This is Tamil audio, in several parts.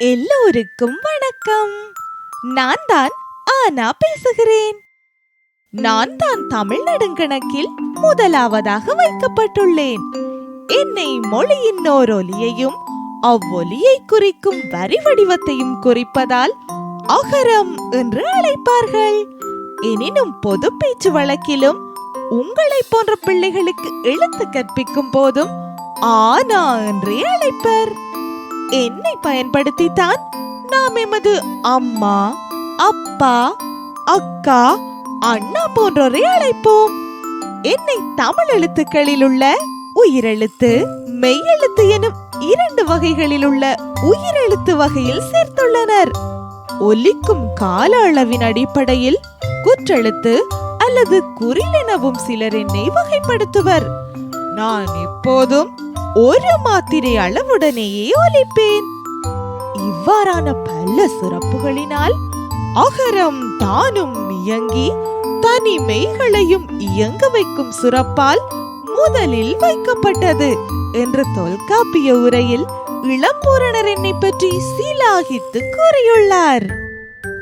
எல்லோருக்கும் வணக்கம். நான் தான் ஆனா பேசுகிறேன். நான் தான் தமிழ் நெடுங்கணக்கில் முதலாவதாக வைக்கப்பட்டுள்ளேன். என்னை மொழியின் ஓர் ஒலியையும் அவ்வொலியை குறிக்கும் வரி வடிவத்தையும் குறிப்பதால் அகரம் என்று அழைப்பார்கள். எனினும் பொது பேச்சு வழக்கிலும் உங்களை போன்ற பிள்ளைகளுக்கு எழுத்து கற்பிக்கும் போதும் ஆனா என்றே அழைப்பர். என்னை பயன்படுத்தித்தான் நாம் எமது அம்மா, அப்பா, அக்கா, அண்ணா போன்றோரை அழைப்போம். என்னை தமிழ் எழுத்துக்களில் உள்ள உயிரெழுத்து, மெய்யெழுத்து எனும் 2 வகைகளில் உள்ள உயிரெழுத்து வகையில் சேர்த்துள்ளனர். ஒலிக்கும் கால அளவின் அடிப்படையில் குற்றெழுத்து அல்லது குறில் எனவும் சிலர் என்னை வகைப்படுத்துவர். நான் எப்போதும் ஒரு மாத்திரை அளவுடனேயே ஒலிப்பேன். இவ்வாறான பல சிறப்புகளினால் அகரம் தானும் இயங்கி தனிமைகளையும் இயங்க வைக்கும் சிறப்பால் முதலில் வைக்கப்பட்டது என்று தொல்காப்பிய உரையில் இளம்பூரணர் என்னை பற்றி சிலாகித்து கூறியுள்ளார்.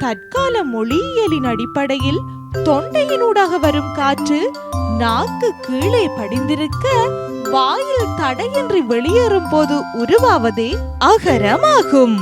தற்கால மொழியியலின் அடிப்படையில் தொண்டையினூடாக வரும் காற்று நாக்கு கீழே படிந்திருக்க வாயில் தடையின்றி வெளியேறும் போது உருவாவதே அகரமாகும்.